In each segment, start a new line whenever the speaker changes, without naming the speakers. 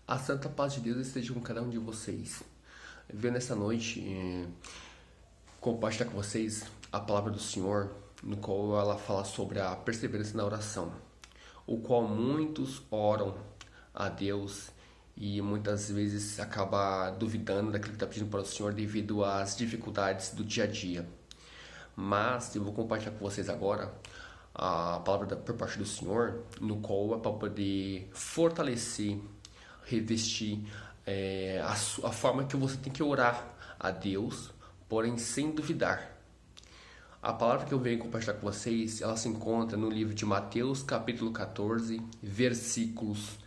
A santa paz de Deus esteja com cada um de vocês. Venho nessa noite compartilhar com vocês a palavra do Senhor, no qual ela fala sobre a perseverança na oração, o qual muitos oram a Deus e muitas vezes acaba duvidando daquilo que está pedindo para o Senhor devido às dificuldades do dia a dia. Mas eu vou compartilhar com vocês agora a palavra por parte do Senhor, no qual é para poder fortalecer, revestir a forma que você tem que orar a Deus, porém sem duvidar. A palavra que eu venho compartilhar com vocês, ela se encontra no livro de Mateus, capítulo 14, versículos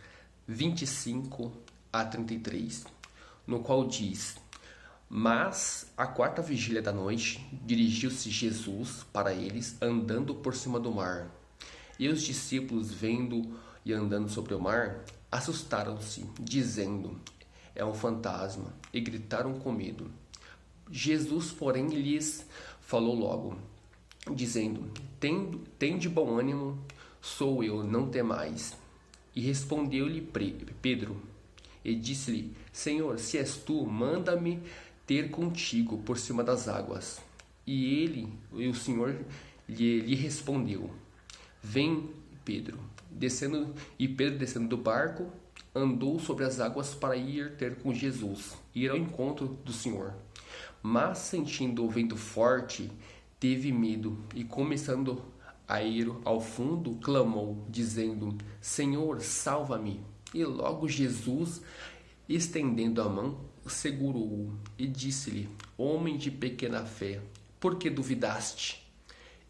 25 a 33, no qual diz: Mas, à quarta vigília da noite, dirigiu-se Jesus para eles, andando por cima do mar. E os discípulos, vendo e andando sobre o mar, assustaram-se, dizendo: É um fantasma, e gritaram com medo. Jesus, porém, lhes falou logo, dizendo: Tende bom ânimo, sou eu, não temais. E respondeu-lhe Pedro, e disse-lhe: Senhor, se és tu, manda-me ter contigo por cima das águas. E o Senhor lhe respondeu: Vem, Pedro. Pedro, descendo do barco, andou sobre as águas para ir ter com Jesus, ir ao encontro do Senhor. Mas, sentindo o vento forte, teve medo e, começando a ir ao fundo, clamou, dizendo: Senhor, salva-me. E logo Jesus, estendendo a mão, segurou-o e disse-lhe: Homem de pequena fé, por que duvidaste?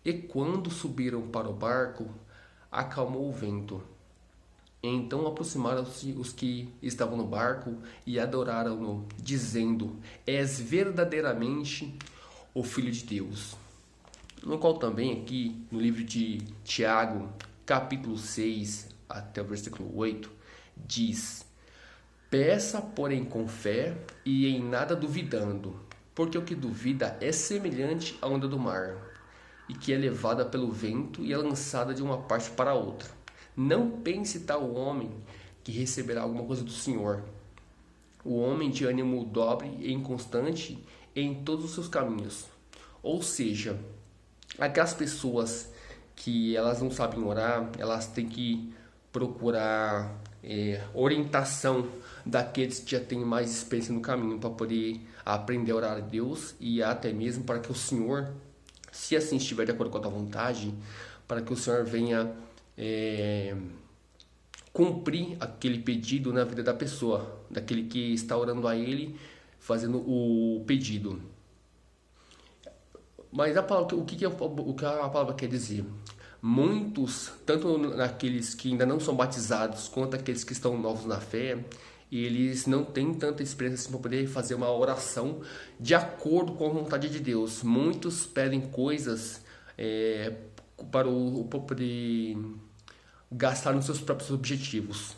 E quando subiram para o barco, acalmou o vento. Então aproximaram-se os que estavam no barco e adoraram-no, dizendo: És verdadeiramente o Filho de Deus. No qual também aqui, no livro de Tiago, capítulo 6, até o versículo 8, diz: Peça, porém, com fé e em nada duvidando, porque o que duvida é semelhante à onda do mar, e que é levada pelo vento e é lançada de uma parte para outra. Não pense tal homem que receberá alguma coisa do Senhor. O homem de ânimo dobre e inconstante em todos os seus caminhos. Ou seja, aquelas pessoas que elas não sabem orar, elas têm que procurar orientação daqueles que já têm mais experiência no caminho para poder aprender a orar a Deus e até mesmo para que o Senhor, se assim estiver de acordo com a tua vontade, para que o Senhor venha cumprir aquele pedido na vida da pessoa, daquele que está orando a Ele, fazendo o pedido. Mas a palavra, o que a palavra quer dizer? Muitos, tanto naqueles que ainda não são batizados, quanto aqueles que estão novos na fé, eles não têm tanta experiência assim para poder fazer uma oração de acordo com a vontade de Deus. Muitos pedem coisas para poder gastar nos seus próprios objetivos.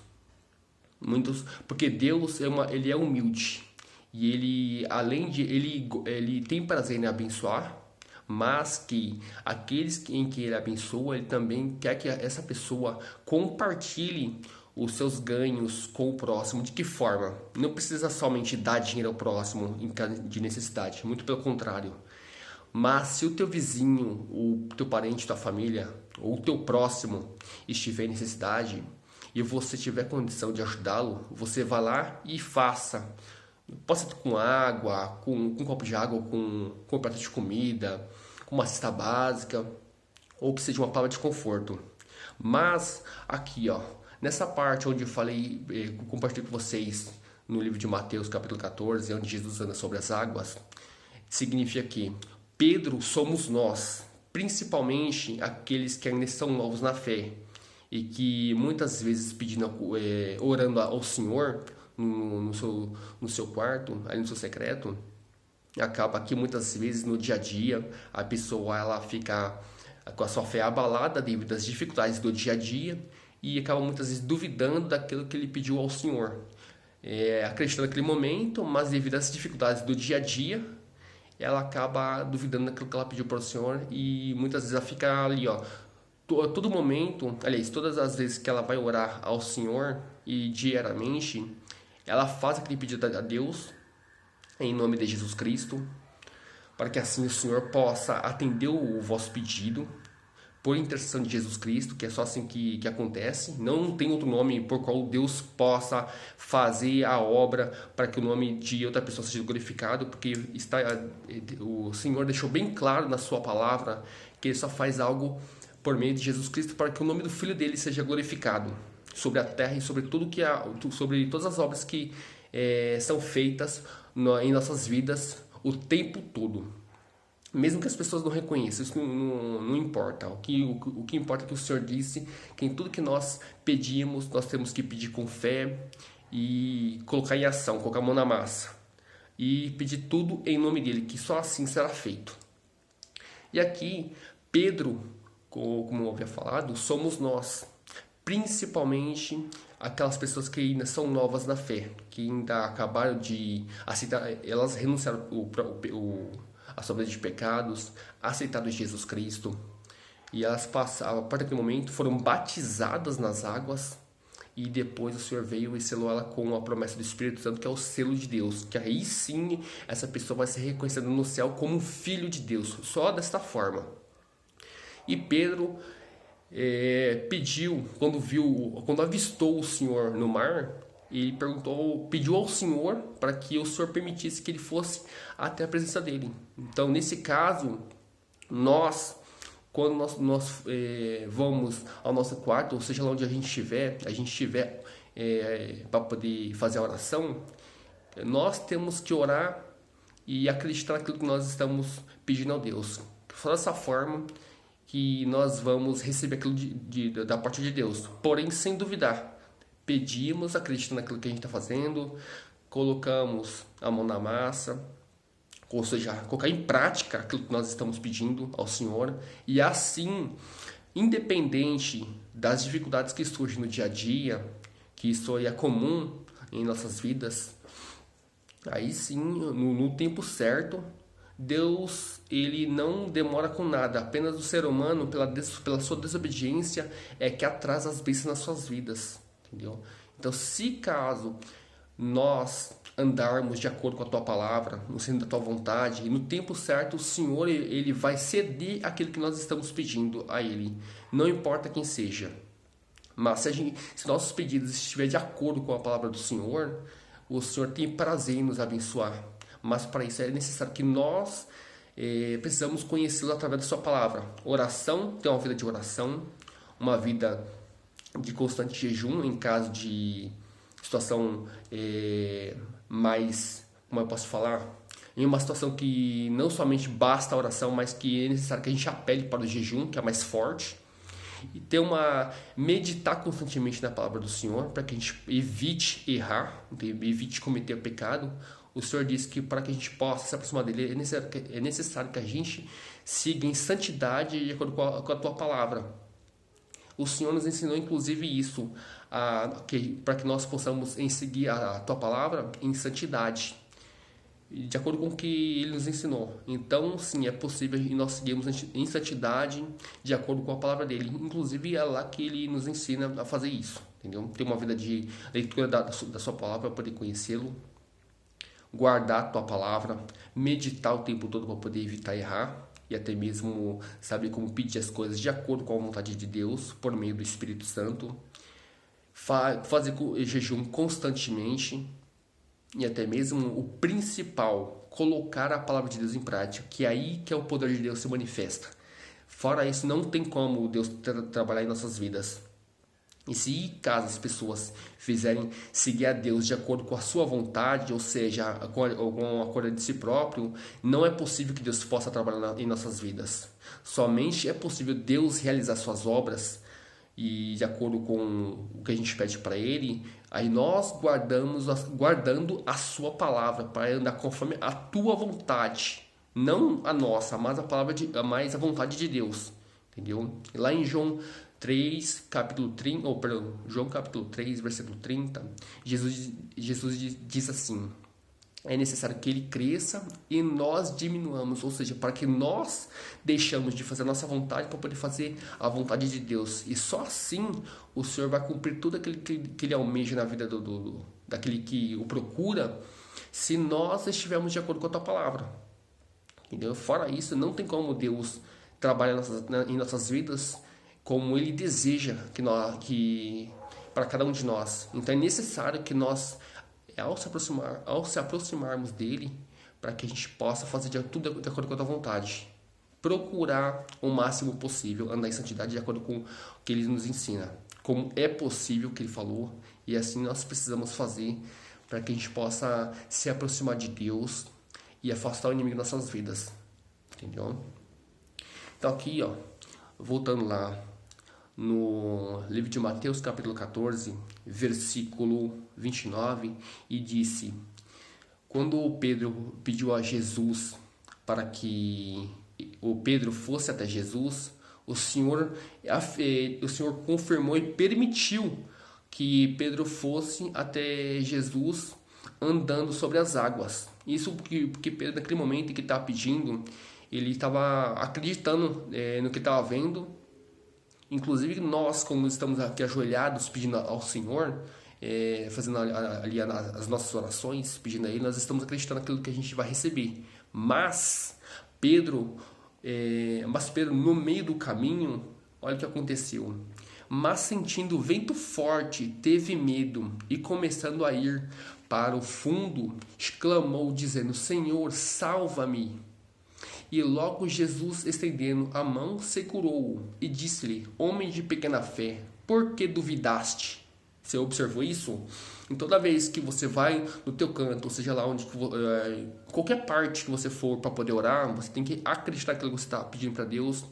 Muitos, porque Deus ele é humilde e ele tem prazer em abençoar, mas que aqueles em que ele abençoa, ele também quer que essa pessoa compartilhe os seus ganhos com o próximo. De que forma? Não precisa somente dar dinheiro ao próximo em caso de necessidade, muito pelo contrário. Mas se o teu vizinho, o teu parente, tua família, ou o teu próximo estiver em necessidade e você tiver condição de ajudá-lo, você vá lá e faça. Pode ser com água, com um copo de água, com um prato de comida, com uma cesta básica, ou que seja uma palavra de conforto. Mas aqui, nessa parte onde eu falei, compartilhei com vocês no livro de Mateus, capítulo 14, onde Jesus anda sobre as águas, significa que Pedro somos nós, principalmente aqueles que ainda estão novos na fé e que muitas vezes orando ao Senhor no seu quarto, ali no seu secreto, acaba que muitas vezes no dia a dia a pessoa ela fica com a sua fé abalada devido às dificuldades do dia a dia e acaba muitas vezes duvidando daquilo que ele pediu ao Senhor, acreditando naquele momento, mas devido às dificuldades do dia a dia ela acaba duvidando daquilo que ela pediu para o Senhor e muitas vezes ela fica ali, todo momento, aliás, todas as vezes que ela vai orar ao Senhor e diariamente, ela faz aquele pedido a Deus, em nome de Jesus Cristo, para que assim o Senhor possa atender o vosso pedido, por intercessão de Jesus Cristo, que é só assim que acontece. Não tem outro nome por qual Deus possa fazer a obra para que o nome de outra pessoa seja glorificado, porque o Senhor deixou bem claro na sua palavra que Ele só faz algo por meio de Jesus Cristo para que o nome do Filho dele seja glorificado sobre a terra e sobre sobre todas as obras que são feitas em nossas vidas o tempo todo. Mesmo que as pessoas não reconheçam, isso não importa. O que importa é que o Senhor disse que em tudo que nós pedimos, nós temos que pedir com fé e colocar em ação, colocar a mão na massa. E pedir tudo em nome dele, que só assim será feito. E aqui, Pedro, como eu havia falado, somos nós. Principalmente aquelas pessoas que ainda são novas na fé, que ainda acabaram de aceitar, elas renunciaram a sua vida de pecados, aceitaram Jesus Cristo, e elas passaram, a partir daquele momento, foram batizadas nas águas, e depois o Senhor veio e selou ela com a promessa do Espírito Santo, que é o selo de Deus, que aí sim essa pessoa vai ser reconhecida no céu como um filho de Deus, só desta forma. E Pedro pediu, quando avistou o Senhor no mar, ele pediu ao Senhor para que o Senhor permitisse que ele fosse até a presença dele. Então, nesse caso, quando nós vamos ao nosso quarto, ou seja, lá onde a gente estiver para poder fazer a oração, nós temos que orar e acreditar naquilo que nós estamos pedindo a Deus. Só dessa forma que nós vamos receber aquilo da parte de Deus, porém sem duvidar. Pedimos, acreditando naquilo que a gente está fazendo, colocamos a mão na massa, ou seja, colocar em prática aquilo que nós estamos pedindo ao Senhor, e assim, independente das dificuldades que surgem no dia a dia, que isso é comum em nossas vidas, aí sim, no tempo certo, Deus, ele não demora com nada, apenas o ser humano, pela sua desobediência, é que atrasa as bênçãos nas suas vidas. Entendeu? Então, se caso nós andarmos de acordo com a tua palavra, no centro da tua vontade, e no tempo certo o Senhor ele vai ceder aquilo que nós estamos pedindo a Ele, não importa quem seja. Mas se nossos pedidos estiverem de acordo com a palavra do Senhor, o Senhor tem prazer em nos abençoar. Mas para isso é necessário que nós precisamos conhecê-lo através da sua palavra. Oração, ter uma vida de oração, uma vida de constante jejum em caso de situação mais, como eu posso falar, em uma situação que não somente basta a oração, mas que é necessário que a gente apele para o jejum, que é mais forte, e meditar constantemente na palavra do Senhor, para que a gente evite errar, evite cometer pecado. O Senhor diz que para que a gente possa se aproximar dele, é necessário que a gente siga em santidade de acordo com a tua palavra. O Senhor nos ensinou inclusive isso, para que nós possamos seguir a tua palavra em santidade, de acordo com o que Ele nos ensinou. Então, sim, é possível nós seguirmos em santidade, de acordo com a palavra dEle. Inclusive, é lá que Ele nos ensina a fazer isso, entendeu? Ter uma vida de leitura da sua palavra para poder conhecê-lo, guardar a tua palavra, meditar o tempo todo para poder evitar errar, e até mesmo saber como pedir as coisas de acordo com a vontade de Deus, por meio do Espírito Santo, fazer jejum constantemente, e até mesmo o principal, colocar a palavra de Deus em prática, que é aí que é o poder de Deus se manifesta. Fora isso, não tem como Deus trabalhar em nossas vidas. E se caso as pessoas fizerem seguir a Deus de acordo com a sua vontade, ou seja, com a acordo de si próprio, não é possível que Deus possa trabalhar em nossas vidas. Somente é possível Deus realizar suas obras e de acordo com o que a gente pede para Ele, aí nós guardando a sua palavra para andar conforme a tua vontade, não a nossa, mas a vontade de Deus, entendeu? Lá em João 3, capítulo 30, João capítulo 3, versículo 30, Jesus diz assim: é necessário que ele cresça e nós diminuamos, ou seja, para que nós deixamos de fazer a nossa vontade para poder fazer a vontade de Deus. E só assim o Senhor vai cumprir tudo aquilo que ele almeja na vida daquele que o procura, se nós estivermos de acordo com a tua palavra. Entendeu? Fora isso, não tem como Deus trabalhar em nossas vidas como ele deseja que para cada um de nós. Então é necessário que nós, ao se aproximarmos dele, para que a gente possa fazer tudo de acordo com a tua vontade. Procurar o máximo possível andar em santidade de acordo com o que ele nos ensina. Como é possível o que ele falou, e assim nós precisamos fazer para que a gente possa se aproximar de Deus e afastar o inimigo das nossas vidas. Entendeu? Então aqui, ó, voltando lá no livro de Mateus, capítulo 14, versículo 29, e disse: quando Pedro pediu a Jesus para que o Pedro fosse até Jesus, o Senhor confirmou e permitiu que Pedro fosse até Jesus andando sobre as águas. Isso porque Pedro, naquele momento em que estava pedindo, ele estava acreditando no que estava vendo. Inclusive nós, como estamos aqui ajoelhados pedindo ao Senhor, fazendo ali as nossas orações, pedindo a Ele, nós estamos acreditando naquilo que a gente vai receber. Mas Pedro, no meio do caminho, olha o que aconteceu. Mas sentindo o vento forte, teve medo e começando a ir para o fundo, exclamou dizendo: Senhor, salva-me. E logo Jesus, estendendo a mão, segurou-o e disse-lhe: homem de pequena fé, por que duvidaste? Você observou isso? Em toda vez que você vai no teu canto, ou seja lá onde qualquer parte que você for para poder orar, você tem que acreditar naquilo que você está pedindo para Deus.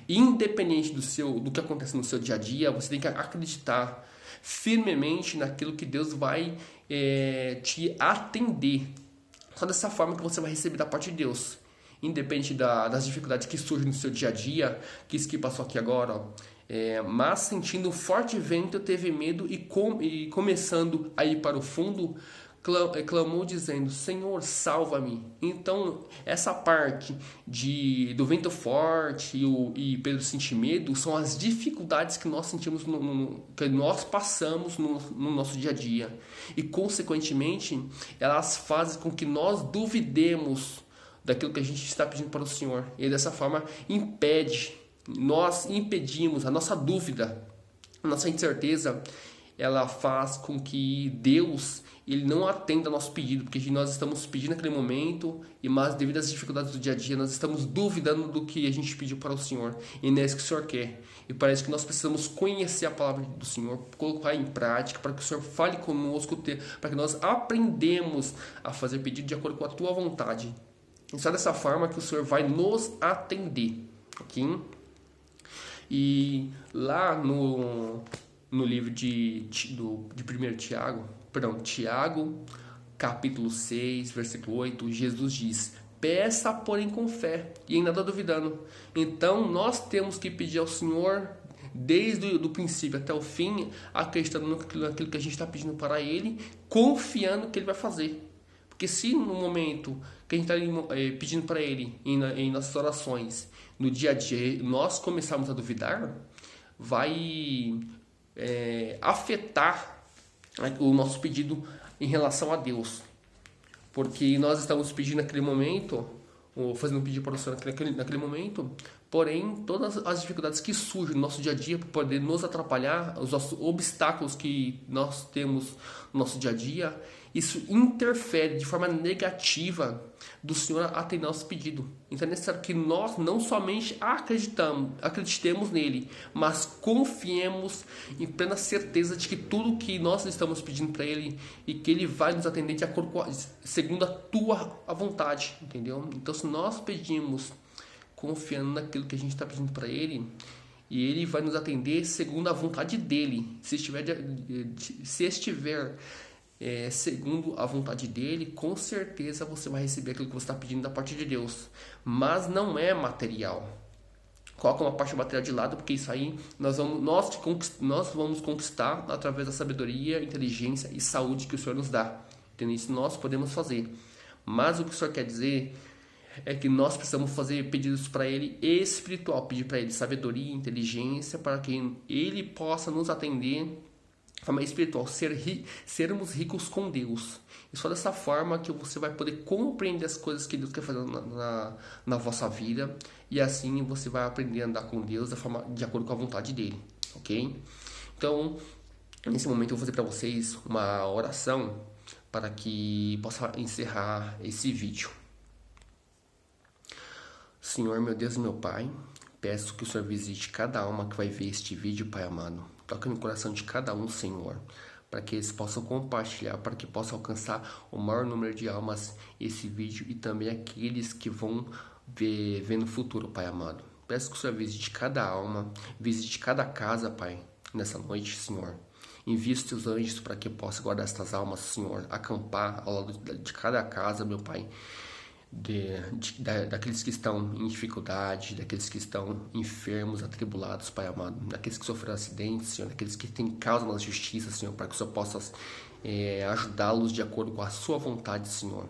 Independente do que acontece no seu dia a dia, você tem que acreditar firmemente naquilo que Deus vai te atender. Só dessa forma que você vai receber da parte de Deus. Independente das dificuldades que surgem no seu dia a dia, que isso que passou aqui agora, ó. Mas sentindo um forte vento, teve medo e começando a ir para o fundo, clamou dizendo: Senhor, salva-me. Então essa parte do vento forte e Pedro sentir medo são as dificuldades que nós sentimos, que nós passamos no nosso dia a dia, e consequentemente elas fazem com que nós duvidemos daquilo que a gente está pedindo para o Senhor, e dessa forma nós impedimos a nossa dúvida, a nossa incerteza. Ela faz com que Deus ele não atenda ao nosso pedido, porque nós estamos pedindo naquele momento, mas devido às dificuldades do dia a dia, nós estamos duvidando do que a gente pediu para o Senhor, e não é isso que o Senhor quer. E parece que nós precisamos conhecer a palavra do Senhor, colocar em prática, para que o Senhor fale conosco, para que nós aprendamos a fazer pedido de acordo com a tua vontade. E só dessa forma que o Senhor vai nos atender, ok? E lá no livro de 1 Tiago, capítulo 6, versículo 8, Jesus diz: peça, porém, com fé, e em nada duvidando. Então, nós temos que pedir ao Senhor, desde o princípio até o fim, acreditando naquilo que a gente está pedindo para Ele, confiando que Ele vai fazer. Porque se no momento que a gente está pedindo para Ele, em nossas orações, no dia a dia, nós começarmos a duvidar, vai afetar o nosso pedido em relação a Deus. Porque nós estamos pedindo naquele momento, ou fazendo um pedido para o Senhor naquele momento, porém, todas as dificuldades que surgem no nosso dia a dia para poder nos atrapalhar, os obstáculos que nós temos no nosso dia a dia, isso interfere de forma negativa do Senhor atender nosso pedido. Então é necessário que nós não somente acreditemos nele, mas confiemos em plena certeza de que tudo que nós estamos pedindo para Ele e que Ele vai nos atender de acordo segundo a tua vontade, entendeu? Então se nós pedimos confiando naquilo que a gente está pedindo para Ele, e Ele vai nos atender segundo a vontade dEle, se estiver segundo a vontade dele, com certeza você vai receber aquilo que você está pedindo da parte de Deus. Mas não é material. Coloca uma parte material de lado, porque isso aí nós vamos conquistar através da sabedoria, inteligência e saúde que o Senhor nos dá. Entendeu? Isso nós podemos fazer. Mas o que o Senhor quer dizer é que nós precisamos fazer pedidos para Ele espiritual, pedir para Ele sabedoria e inteligência para que Ele possa nos atender de forma espiritual, sermos ricos com Deus. E só dessa forma que você vai poder compreender as coisas que Deus quer fazer na vossa vida, e assim você vai aprender a andar com Deus de acordo com a vontade dEle, ok? Então, nesse momento eu vou fazer para vocês uma oração para que possa encerrar esse vídeo. Senhor, meu Deus e meu Pai, peço que o Senhor visite cada alma que vai ver este vídeo, Pai amado. Toca no coração de cada um, Senhor, para que eles possam compartilhar, para que possam alcançar o maior número de almas esse vídeo e também aqueles que vão ver no futuro, Pai amado. Peço que o Senhor visite cada alma, visite cada casa, Pai, nessa noite, Senhor. Envie os teus anjos para que possa guardar estas almas, Senhor, acampar ao lado de cada casa, meu Pai. Daqueles que estão em dificuldade, daqueles que estão enfermos, atribulados, Pai amado, daqueles que sofreram acidentes, Senhor, daqueles que têm causa na justiça, Senhor, para que o Senhor possa ajudá-los de acordo com a sua vontade, Senhor.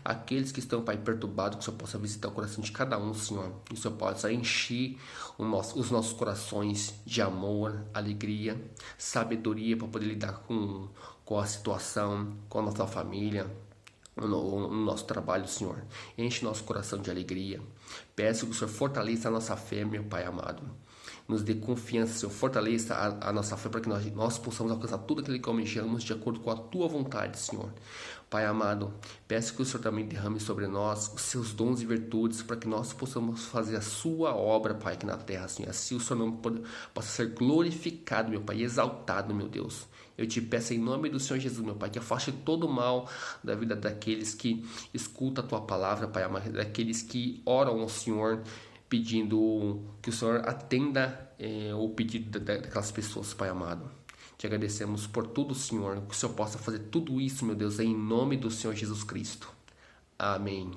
Aqueles que estão, Pai, perturbados, que o Senhor possa visitar o coração de cada um, Senhor, que o Senhor possa encher os nossos corações de amor, alegria, sabedoria para poder lidar com a situação, com a nossa família, no nosso trabalho, Senhor. Enche nosso coração de alegria. Peço que o Senhor fortaleça a nossa fé, meu Pai amado. Nos dê confiança, Senhor. Fortaleça a nossa fé para que nós possamos alcançar tudo aquilo que almejamos de acordo com a Tua vontade, Senhor. Pai amado, peço que o Senhor também derrame sobre nós os seus dons e virtudes para que nós possamos fazer a Sua obra, Pai, aqui na terra, Senhor. Assim o Senhor não possa ser glorificado, meu Pai, exaltado, meu Deus. Eu te peço em nome do Senhor Jesus, meu Pai, que afaste todo o mal da vida daqueles que escutam a Tua palavra, Pai amado, daqueles que oram ao Senhor, pedindo que o Senhor atenda o pedido daquelas pessoas, Pai amado. Te agradecemos por tudo, Senhor, que o Senhor possa fazer tudo isso, meu Deus, em nome do Senhor Jesus Cristo. Amém.